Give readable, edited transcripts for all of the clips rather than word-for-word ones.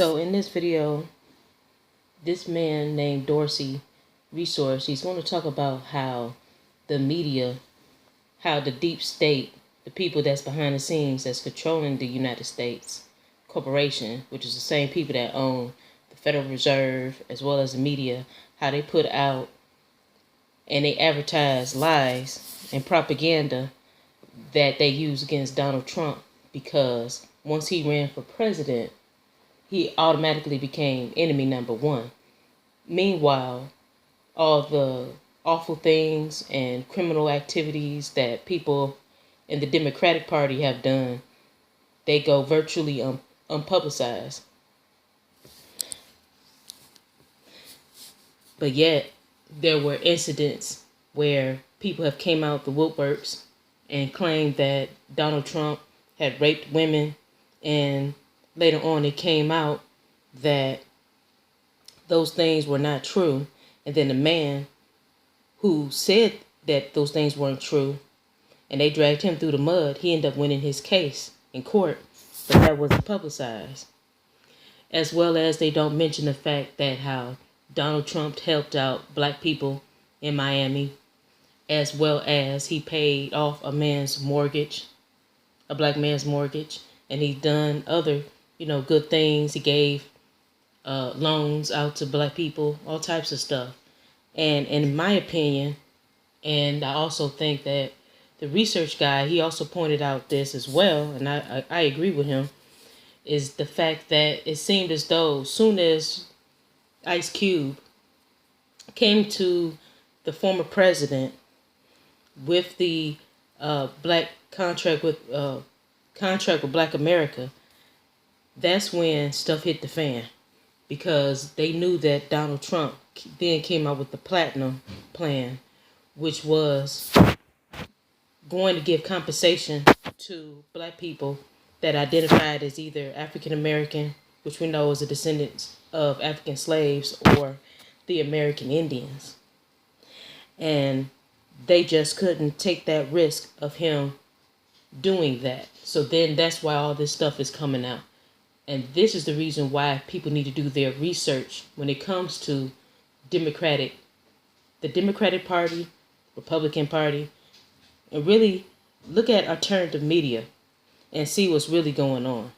So in this video, this man named Dorsey Resource, he's going to talk about how the media, how the deep state, the people that's behind the scenes that's controlling the United States corporation, which is the same people that own the Federal Reserve as well as the media, how they put out and they advertise lies and propaganda that they use against Donald Trump, because once he ran for president, he automatically became enemy number one. Meanwhile, all the awful things and criminal activities that people in the Democratic Party have done, they go virtually unpublicized. But yet, there were incidents where people have came out the woodworks and claimed that Donald Trump had raped women, and later on it came out that those things were not true. And then the man who said that those things weren't true, and they dragged him through the mud, he ended up winning his case in court, but that wasn't publicized. As well as they don't mention the fact that how Donald Trump helped out black people in Miami, as well as he paid off a man's mortgage, a black man's mortgage, and he's done other, good things. He gave loans out to black people, all types of stuff. And in my opinion, and I also think that the research guy, he also pointed out this as well, and I agree with him, is the fact that it seemed as though as soon as Ice Cube came to the former president with the black contract with Black America, that's when stuff hit the fan, because they knew that Donald Trump then came out with the Platinum Plan, which was going to give compensation to black people that identified as either African American, which we know is a descendant of African slaves, or the American Indians. And they just couldn't take that risk of him doing that. So then that's why all this stuff is coming out. And this is the reason why people need to do their research when it comes to the Democratic Party, Republican Party, and really look at alternative media and see what's really going on.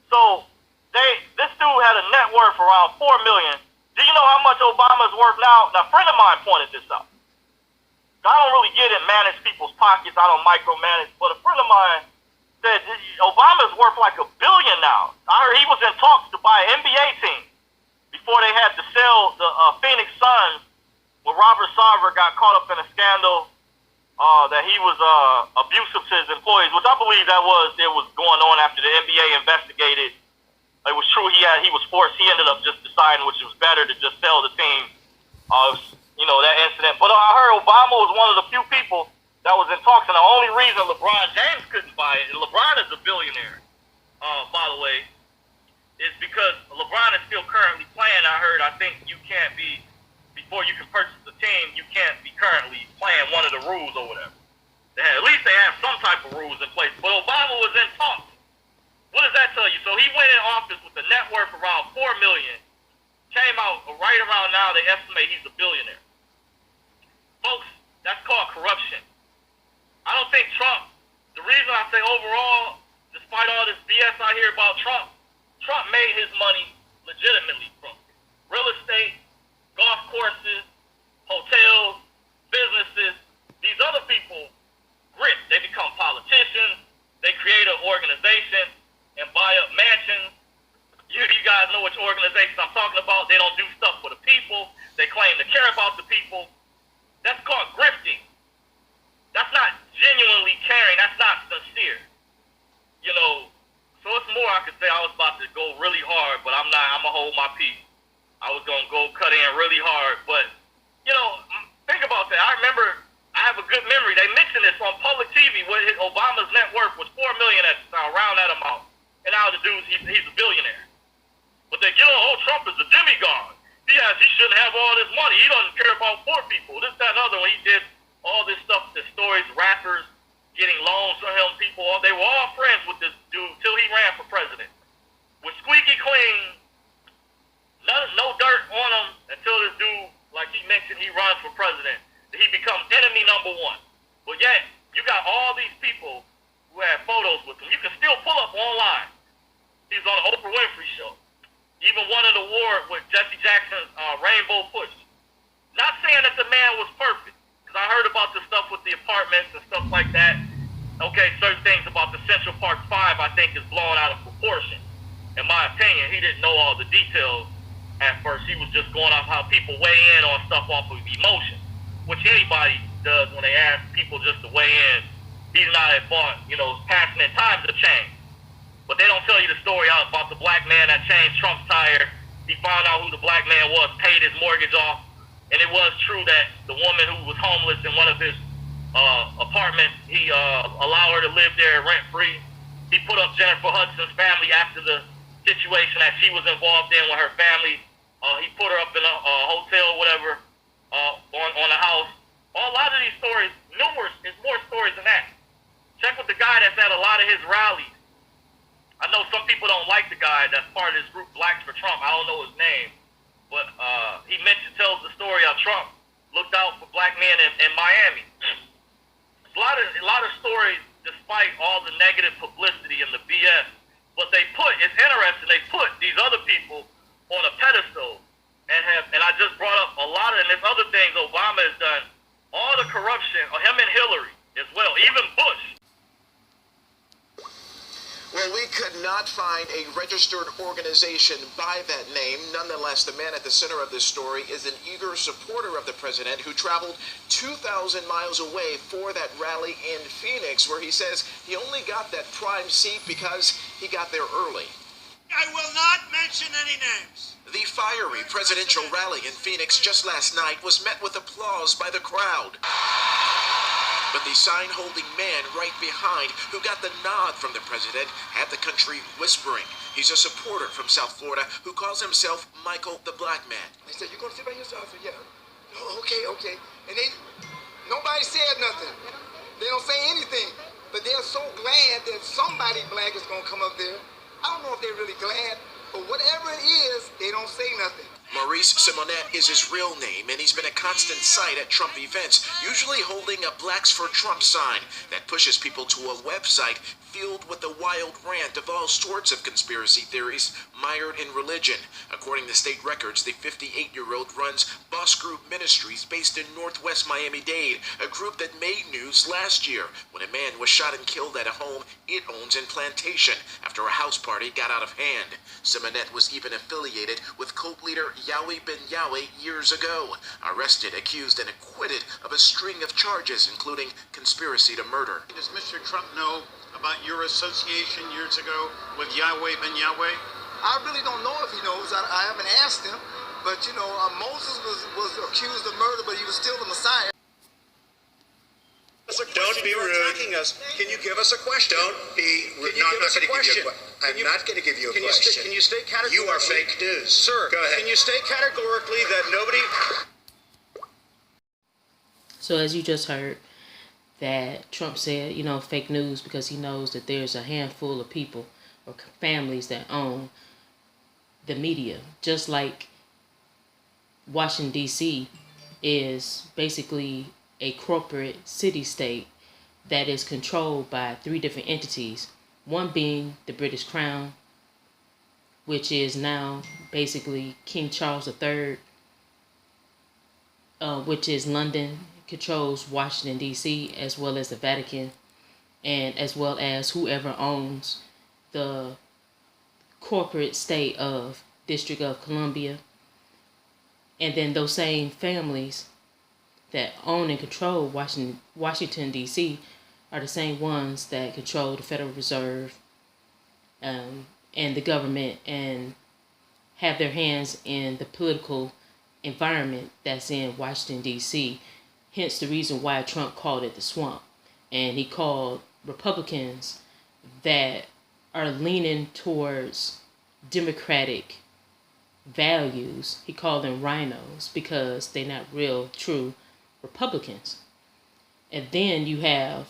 So this dude had a net worth around $4 million. Do you know how much Obama's worth now? Now, a friend of mine pointed this out. I don't really get it, manage people's pockets. I don't micromanage, but a friend of mine said Obama's worth like $1 billion now. I heard he was in talks to buy an NBA team before they had to sell the Phoenix Suns when Robert Sarver got caught up in a scandal that he was abusive to his employees, which I believe it was going on after the NBA investigated. It was true he was forced. He ended up just deciding which was better to just sell the team. That incident. But I heard Obama was one of the few people that was in talks, and the only reason LeBron James couldn't buy it, and LeBron is a billionaire, by the way, is because LeBron is still currently playing. I think you can't be, before you can purchase the team, you can't be currently playing one of the rules or whatever. At least they have some type of rules in place. But Obama was in talks. What does that tell you? So he went in office with a net worth around $4 million. Came out right around now, they estimate he's a billionaire. Folks, that's called corruption. I don't think Trump, the reason I say overall, despite all this BS I hear about Trump made his money legitimately from real estate, golf courses, hotels, businesses. These other people grit. They become politicians. They create an organization and buy up mansions. You guys know which organizations I'm talking about. They don't do stuff for the people. They claim to care about the people. That's called grifting. That's not genuinely caring. That's not sincere. So it's more I could say I was about to go really hard, but I'm not. I'm going to hold my peace. I was going to go cut in really hard. But, think about that. I remember, I have a good memory. They mentioned this on public TV where Obama's net worth was $4 million at the time, around that amount. And now the dude, he's a billionaire. But they Trump is a demigod. He shouldn't have all this money. He doesn't care about poor people. This, that, and other. When he did all this stuff, the stories, rappers, getting loans from him. They were all friends with this dude till he ran for president. Was squeaky clean, no dirt on him until this dude, like he mentioned, he runs for president. He becomes enemy number one. But yet, you got all these people who have photos with him. You can still pull up online. He was on the Oprah Winfrey Show. Even won an award with Jesse Jackson's Rainbow Push. Not saying that the man was perfect, because I heard about the stuff with the apartments and stuff like that. Okay, certain things about the Central Park 5 I think is blown out of proportion. In my opinion, he didn't know all the details at first. He was just going off how people weigh in on stuff off of emotion, which anybody does when they ask people just to weigh in. He's not at fault, passing in times of change. But they don't tell you the story out about the black man that changed Trump's tire. He found out who the black man was, paid his mortgage off. And it was true that the woman who was homeless in one of his apartments, he allowed her to live there rent-free. He put up Jennifer Hudson's family after the situation that she was involved in with her family. He put her up in a hotel or whatever on a house. A lot of these stories, numerous, there's more stories than that. Check with the guy that's at a lot of his rallies. I know some people don't like the guy that's part of this group, Blacks for Trump. I don't know his name. But he tells the story how Trump looked out for black men in Miami. A lot of stories, despite all the negative publicity and the BS. But it's interesting, they put these other people on a pedestal and I just brought up a lot of, and there's other things Obama has done. All the corruption, him and Hillary as well, even Bush. Well, we could not find a registered organization by that name. Nonetheless, the man at the center of this story is an eager supporter of the president who traveled 2,000 miles away for that rally in Phoenix, where he says he only got that prime seat because he got there early. I will not mention any names. The fiery presidential rally in Phoenix just last night was met with applause by the crowd. But the sign-holding man right behind, who got the nod from the president, had the country whispering. He's a supporter from South Florida who calls himself Michael the Black Man. They said, "You gonna sit by yourself?" I said, "Yeah." "Oh, okay. And nobody said nothing. They don't say anything. But they're so glad that somebody black is gonna come up there. I don't know if they're really glad, but whatever it is, they don't say nothing." Maurice Simonet is his real name, and he's been a constant sight at Trump events, usually holding a Blacks for Trump sign that pushes people to a website filled with the wild rant of all sorts of conspiracy theories mired in religion. According to state records, the 58-year-old runs Boss Group Ministries based in northwest Miami-Dade, a group that made news last year when a man was shot and killed at a home it owns in Plantation after a house party got out of hand. Simonet was even affiliated with cult leader Yahweh Ben Yahweh years ago, arrested, accused, and acquitted of a string of charges, including conspiracy to murder. Does Mr. Trump know about your association years ago with Yahweh Ben Yahweh? I really don't know if he knows. I haven't asked him. But, Moses was accused of murder, but he was still the Messiah. Don't be rude. Can you give us a question? Don't be rude. No, I'm not going to give you a question. I'm not going to give you a question. Can you state categorically? You are fake news. Sir, go ahead. Can you state categorically that nobody... So as you just heard, that Trump said, fake news, because he knows that there's a handful of people or families that own the media. Just like Washington, D.C. is basically a corporate city-state that is controlled by 3 different entities. One being the British Crown, which is now basically King Charles III, which is London, controls Washington, D.C., as well as the Vatican, and as well as whoever owns the corporate state of District of Columbia. And then those same families that own and control Washington, D.C. are the same ones that control the Federal Reserve and the government, and have their hands in the political environment that's in Washington, D.C. Hence the reason why Trump called it the swamp. And he called Republicans that are leaning towards Democratic values, he called them rhinos, because they're not real, true Republicans. And then you have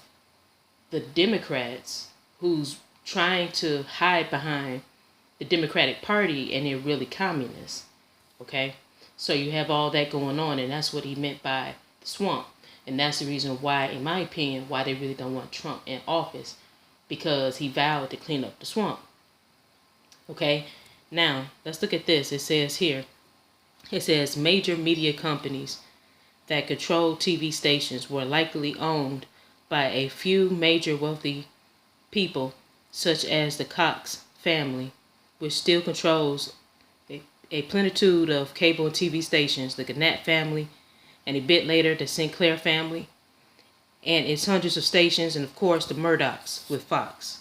the Democrats who's trying to hide behind the Democratic Party and they're really communists. Okay? So you have all that going on, and that's what he meant by the swamp. And that's the reason why, in my opinion, why they really don't want Trump in office, because he vowed to clean up the swamp. Okay? Now, let's look at this. It says here, it says major media companies that control TV stations were likely owned by a few major wealthy people, such as the Cox family, which still controls a plenitude of cable and TV stations, the Gannett family, and a bit later the Sinclair family, and its hundreds of stations, and of course the Murdochs with Fox.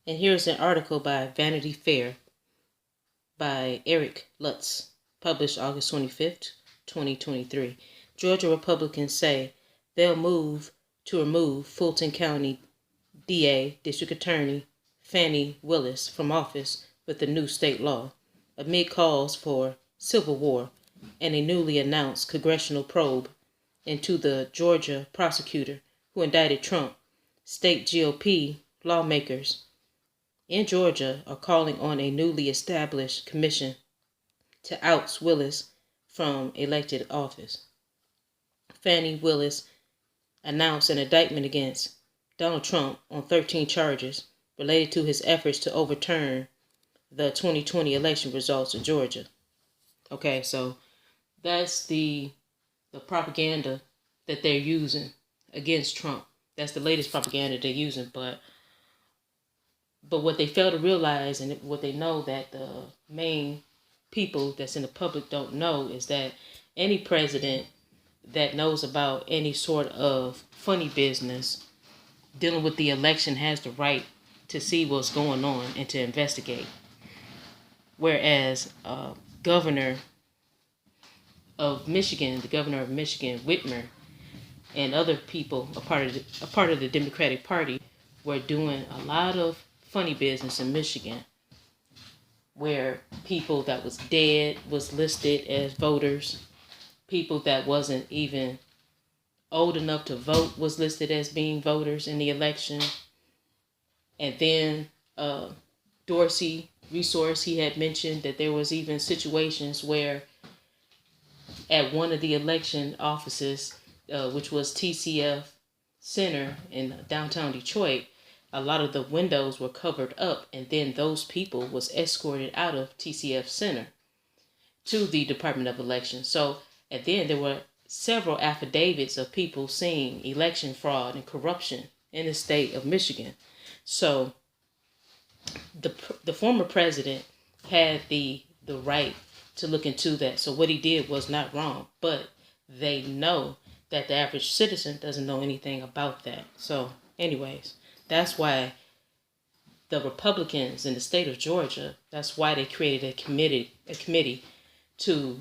And here's an article by Vanity Fair by Eric Lutz, published August 25th, 2023. Georgia Republicans say they'll move to remove Fulton County DA, District Attorney Fani Willis, from office with the new state law, amid calls for civil war and a newly announced congressional probe into the Georgia prosecutor who indicted Trump. State GOP lawmakers in Georgia are calling on a newly established commission to oust Willis from elected office. Fani Willis announced an indictment against Donald Trump on 13 charges related to his efforts to overturn the 2020 election results in Georgia. Okay, so that's the propaganda that they're using against Trump. That's the latest propaganda they're using, but what they fail to realize, and what they know that the main people that's in the public don't know, is that any president that knows about any sort of funny business dealing with the election has the right to see what's going on and to investigate. Whereas governor of Michigan, Whitmer, and other people, a part of the Democratic Party, were doing a lot of funny business in Michigan, where people that was dead was listed as voters, people that wasn't even old enough to vote was listed as being voters in the election. And then Dorsey Resource, he had mentioned that there was even situations where at one of the election offices, which was TCF Center in downtown Detroit, a lot of the windows were covered up, and then those people was escorted out of TCF Center to the Department of Elections. So, and then there were several affidavits of people seeing election fraud and corruption in the state of Michigan. So the former president had the right to look into that. So what he did was not wrong, but they know that the average citizen doesn't know anything about that. So anyways, that's why the Republicans in the state of Georgia, that's why they created a committee to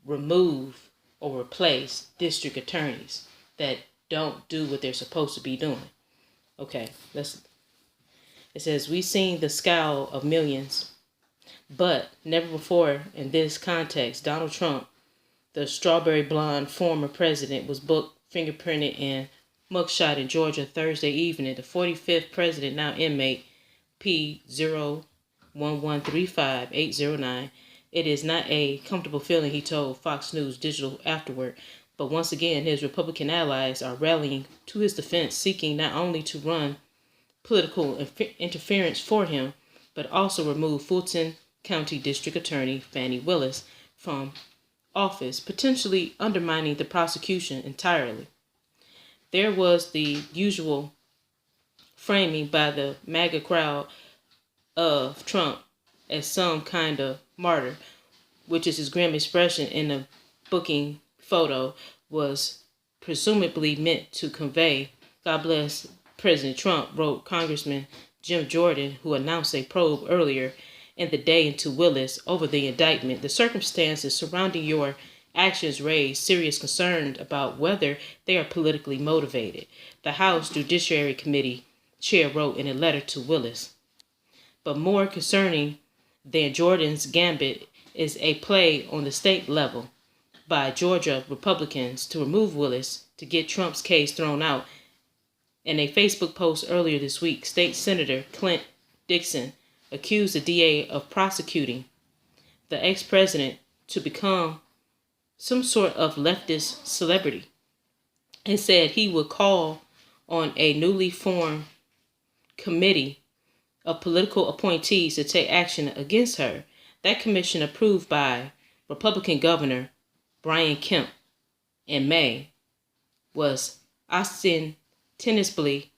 remove or replace district attorneys that don't do what they're supposed to be doing. Okay, it says, we've seen the scowl of millions, but never before in this context, Donald Trump, the strawberry blonde former president, was booked, fingerprinted, and mugshot in Georgia Thursday evening. The 45th president, now inmate P01135-809. It is not a comfortable feeling, he told Fox News Digital afterward. But once again, his Republican allies are rallying to his defense, seeking not only to run political interference for him, but also remove Fulton County District Attorney Fani Willis from office, potentially undermining the prosecution entirely. There was the usual framing by the MAGA crowd of Trump as some kind of martyr, which is his grim expression in the booking photo, was presumably meant to convey, God bless President Trump, wrote Congressman Jim Jordan, who announced a probe earlier in the day into Willis over the indictment. The circumstances surrounding your actions raise serious concern about whether they are politically motivated, the House Judiciary Committee chair wrote in a letter to Willis. But more concerning than Jordan's gambit is a play on the state level by Georgia Republicans to remove Willis to get Trump's case thrown out. In a Facebook post earlier this week, State Senator Clint Dixon accused the DA of prosecuting the ex-president to become some sort of leftist celebrity and said he would call on a newly formed committee of political appointees to take action against her. That commission, approved by Republican Governor Brian Kemp in May, was ostensibly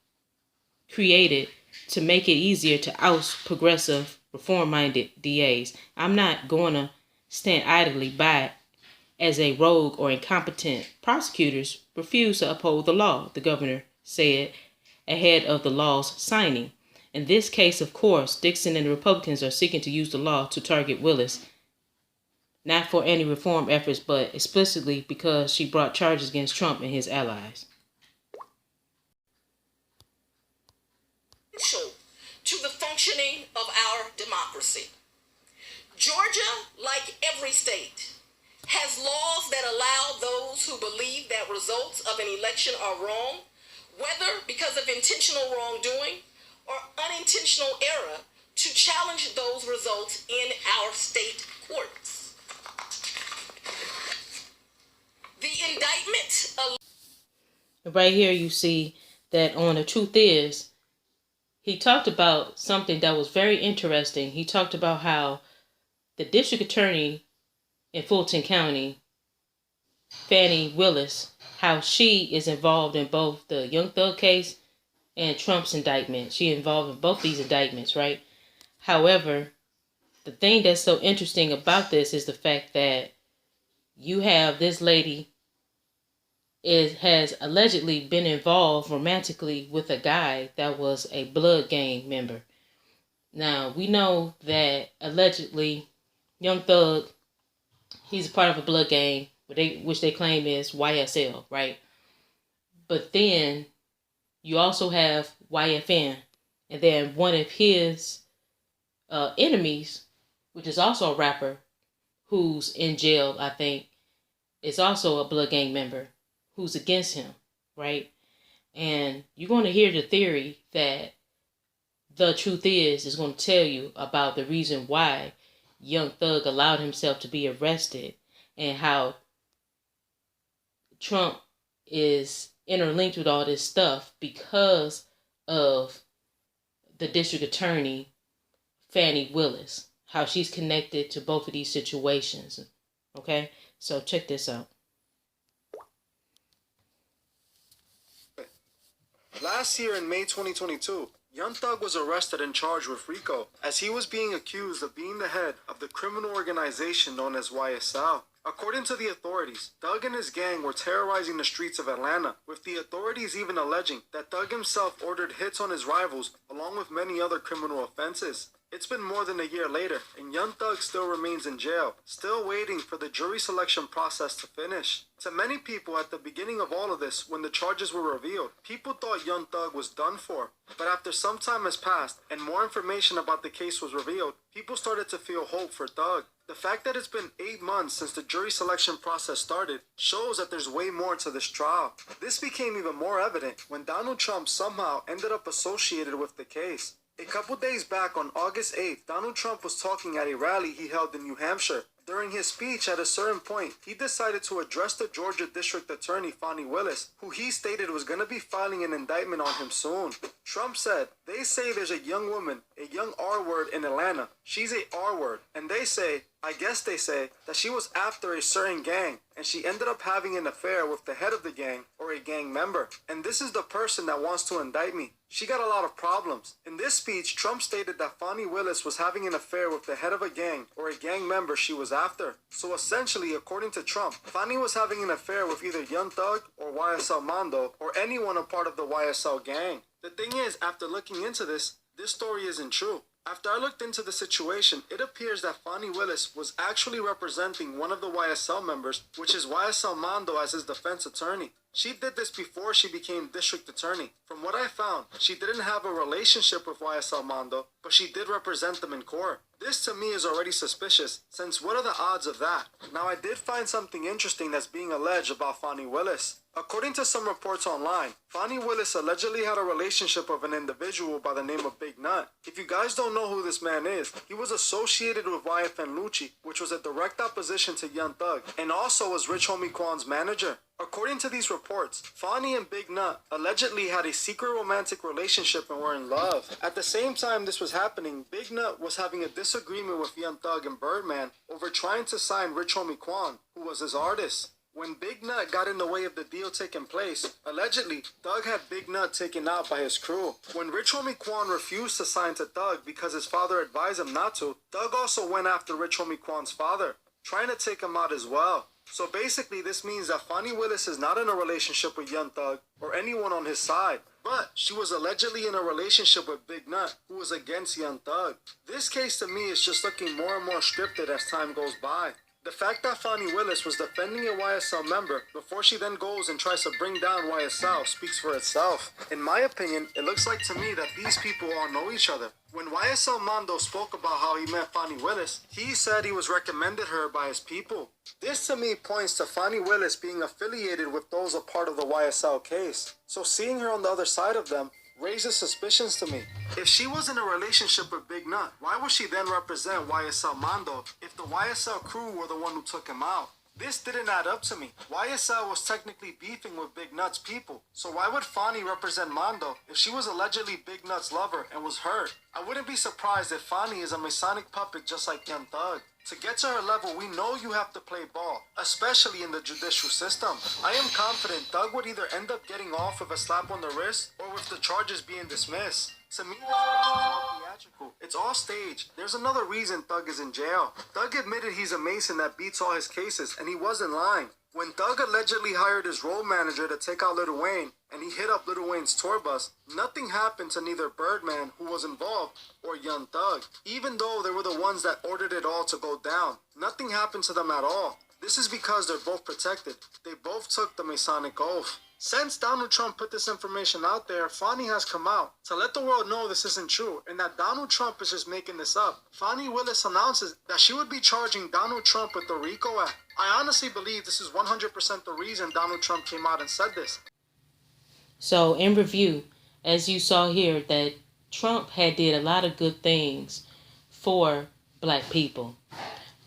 created to make it easier to oust progressive, reform-minded DAs. I'm not going to stand idly by as a rogue or incompetent prosecutors refuse to uphold the law, the governor said ahead of the law's signing. In this case, of course, Dixon and the Republicans are seeking to use the law to target Willis, not for any reform efforts, but explicitly because she brought charges against Trump and his allies. Crucial to the functioning of our democracy. Georgia, like every state, has laws that allow those who believe that results of an election are wrong, whether because of intentional wrongdoing or unintentional error, to challenge those results in our state courts. The indictment. Right here you see that on The Truth Is, he talked about something that was very interesting. He talked about how the district attorney in Fulton County, Fani Willis, how she is involved in both the Young Thug case and Trump's indictment. She involved in both these indictments, right? However, the thing that's so interesting about this is the fact that you have this lady has allegedly been involved romantically with a guy that was a blood gang member. Now, we know that allegedly Young Thug, he's a part of a blood gang, which they claim is YSL, right? But then you also have YFN, and then one of his enemies, which is also a rapper who's in jail, I think, is also a blood gang member who's against him, right? And you're going to hear the theory that The Truth is going to tell you about the reason why Young Thug allowed himself to be arrested and how Trump is interlinked with all this stuff because of the district attorney, Fani Willis, how she's connected to both of these situations. Okay, so check this out. Last year in May 2022, Young Thug was arrested and charged with RICO as he was being accused of being the head of the criminal organization known as YSL. According to the authorities, Thug and his gang were terrorizing the streets of Atlanta, with the authorities even alleging that Thug himself ordered hits on his rivals along with many other criminal offenses. It's been more than a year later, and Young Thug still remains in jail, still waiting for the jury selection process to finish. To many people at the beginning of all of this, when the charges were revealed, people thought Young Thug was done for. But after some time has passed and more information about the case was revealed, people started to feel hope for Thug. The fact that it's been 8 months since the jury selection process started shows that there's way more to this trial. This became even more evident when Donald Trump somehow ended up associated with the case. A couple days back on August 8th, Donald Trump was talking at a rally he held in New Hampshire. During his speech, at a certain point, he decided to address the Georgia District Attorney, Fani Willis, who he stated was going to be filing an indictment on him soon. Trump said, "They say there's a young woman, a young R-word in Atlanta. She's a R-word. And they say, I guess they say, that she was after a certain gang, and she ended up having an affair with the head of the gang, or a gang member. And this is the person that wants to indict me. She got a lot of problems." In this speech, Trump stated that Fani Willis was having an affair with the head of a gang, or a gang member she was after. So essentially, according to Trump, Fani was having an affair with either Young Thug or YSL Mondo, or anyone a part of the YSL gang. The thing is, after looking into this story isn't true. After I looked into the situation, it appears that Fani Willis was actually representing one of the YSL members, which is YSL Mando, as his defense attorney. She did this before she became district attorney. From what I found, she didn't have a relationship with YSL Mando, but she did represent them in court. This to me is already suspicious, since what are the odds of that? Now I did find something interesting that's being alleged about Fani Willis. According to some reports online, Fani Willis allegedly had a relationship with an individual by the name of Big Nut. If you guys don't know who this man is, he was associated with YFN Lucci, which was a direct opposition to Young Thug, and also was Rich Homie Quan's manager. According to these reports, Fani and Big Nut allegedly had a secret romantic relationship and were in love. At the same time this was happening, Big Nut was having a disagreement with Young Thug and Birdman over trying to sign Rich Homie Quan, who was his artist. When Big Nut got in the way of the deal taking place, allegedly, Thug had Big Nut taken out by his crew. When Rich Homie Quan refused to sign to Thug because his father advised him not to, Thug also went after Rich Homie Quan's father, trying to take him out as well. So basically, this means that Fani Willis is not in a relationship with Young Thug or anyone on his side, but she was allegedly in a relationship with Big Nut, who was against Young Thug. This case to me is just looking more and more scripted as time goes by. The fact that Fani Willis was defending a YSL member before she then goes and tries to bring down YSL speaks for itself. In my opinion, it looks like to me that these people all know each other. When YSL Mando spoke about how he met Fani Willis, he said he was recommended her by his people. This to me points to Fani Willis being affiliated with those a part of the YSL case. So seeing her on the other side of them raises suspicions to me. If she was in a relationship with Big Nut, why would she then represent YSL Mando if the YSL crew were the one who took him out? This didn't add up to me. YSL was technically beefing with Big Nut's people, so why would Fani represent Mando if she was allegedly Big Nut's lover and was hurt? I wouldn't be surprised if Fani is a Masonic puppet just like Young Thug. To get to her level, we know you have to play ball, especially in the judicial system. I am confident Thug would either end up getting off with a slap on the wrist or with the charges being dismissed. To me, this is all theatrical. It's all staged. There's another reason Thug is in jail. Thug admitted he's a Mason that beats all his cases, and he wasn't lying. When Thug allegedly hired his road manager to take out Lil Wayne, and he hit up Lil Wayne's tour bus, nothing happened to neither Birdman, who was involved, or Young Thug. Even though they were the ones that ordered it all to go down, nothing happened to them at all. This is because they're both protected. They both took the Masonic oath. Since Donald Trump put this information out there, Fani has come out to let the world know this isn't true and that Donald Trump is just making this up. Fani Willis announces that she would be charging Donald Trump with the RICO Act. I honestly believe this is 100% the reason Donald Trump came out and said this. So in review, as you saw here, that Trump had did a lot of good things for black people.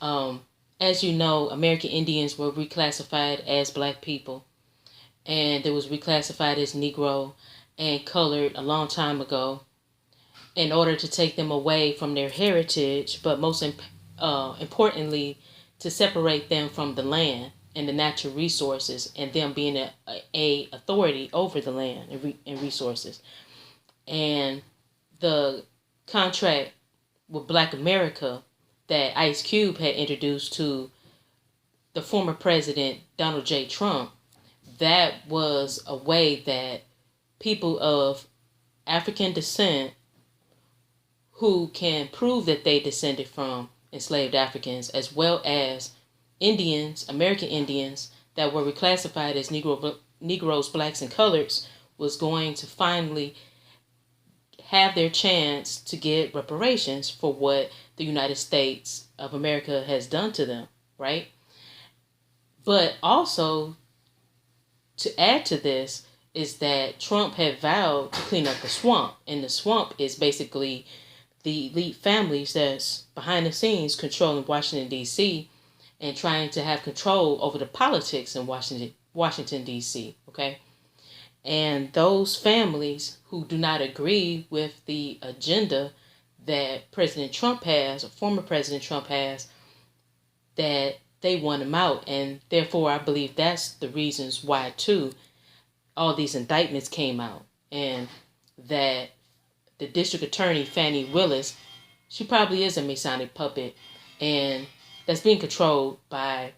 As you know, American Indians were reclassified as black people, and it was reclassified as Negro and colored a long time ago in order to take them away from their heritage, but most importantly, to separate them from the land and the natural resources, and them being a authority over the land and resources. And the contract with Black America that Ice Cube had introduced to the former president Donald J. Trump, that was a way that people of African descent who can prove that they descended from enslaved Africans, as well as Indians, American Indians, that were reclassified as Negroes, blacks, and coloreds, was going to finally have their chance to get reparations for what the United States of America has done to them, right? But also, to add to this, is that Trump had vowed to clean up the swamp. And the swamp is basically the elite families that's behind the scenes controlling Washington, D.C., and trying to have control over the politics in Washington, D.C., okay? And those families who do not agree with the agenda that President Trump has, or former President Trump has, that they want him out. And therefore, I believe that's the reasons why, too, all these indictments came out. And that the district attorney, Fani Willis, she probably is a Masonic puppet. And that's being controlled by,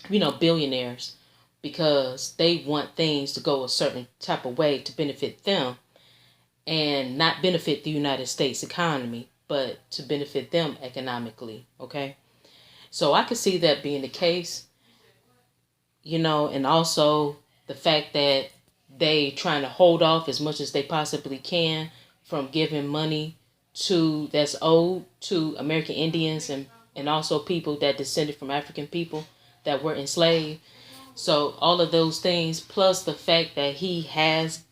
billionaires, because they want things to go a certain type of way to benefit them and not benefit the United States economy. but to benefit them economically, okay? So I could see that being the case, and also the fact that they trying to hold off as much as they possibly can from giving money that's owed to American Indians and also people that descended from African people that were enslaved. So all of those things, plus the fact that he has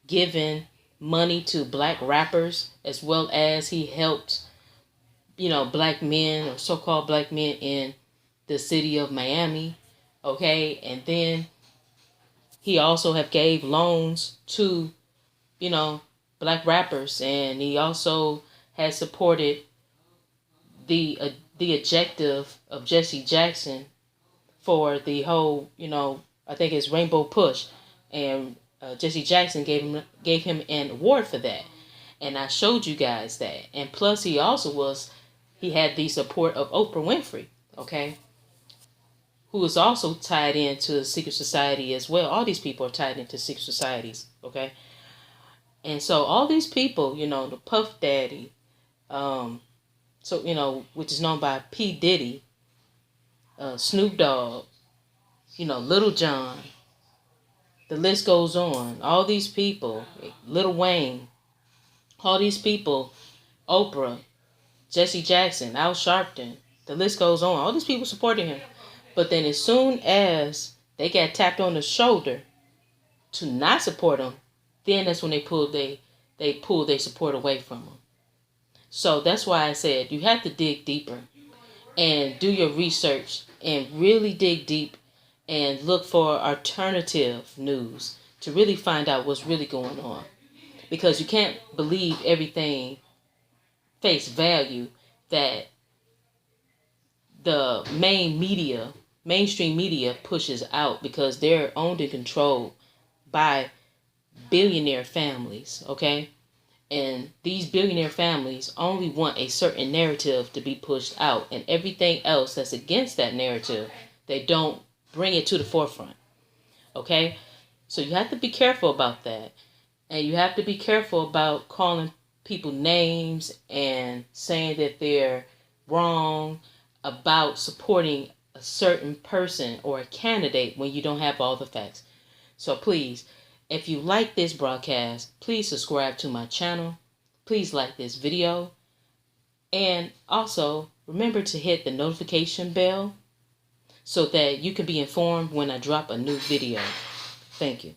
given money to black rappers, as well as he helped, black men or so-called black men in the city of Miami, okay? And then he also have gave loans to, black rappers, and he also has supported the objective of Jesse Jackson for the whole, I think it's Rainbow Push, and Jesse Jackson gave him an award for that, and I showed you guys that. And plus, he had the support of Oprah Winfrey, okay, who is also tied into the secret society as well. All these people are tied into secret societies, okay, and so all these people, the Puff Daddy, which is known by P Diddy, Snoop Dogg, Little John. The list goes on. All these people, Lil Wayne, all these people, Oprah, Jesse Jackson, Al Sharpton, the list goes on. All these people supported him. But then as soon as they got tapped on the shoulder to not support him, then that's when they pulled their support away from him. So that's why I said you have to dig deeper and do your research and really dig deep and look for alternative news to really find out what's really going on. Because you can't believe everything face value that the mainstream media pushes out, because they're owned and controlled by billionaire families, okay? And these billionaire families only want a certain narrative to be pushed out, and everything else that's against that narrative, they don't bring it to the forefront, okay? So you have to be careful about that, and you have to be careful about calling people names and saying that they're wrong about supporting a certain person or a candidate when you don't have all the facts. So please, if you like this broadcast, please subscribe to my channel. Please like this video. And also, remember to hit the notification bell so that you can be informed when I drop a new video. Thank you.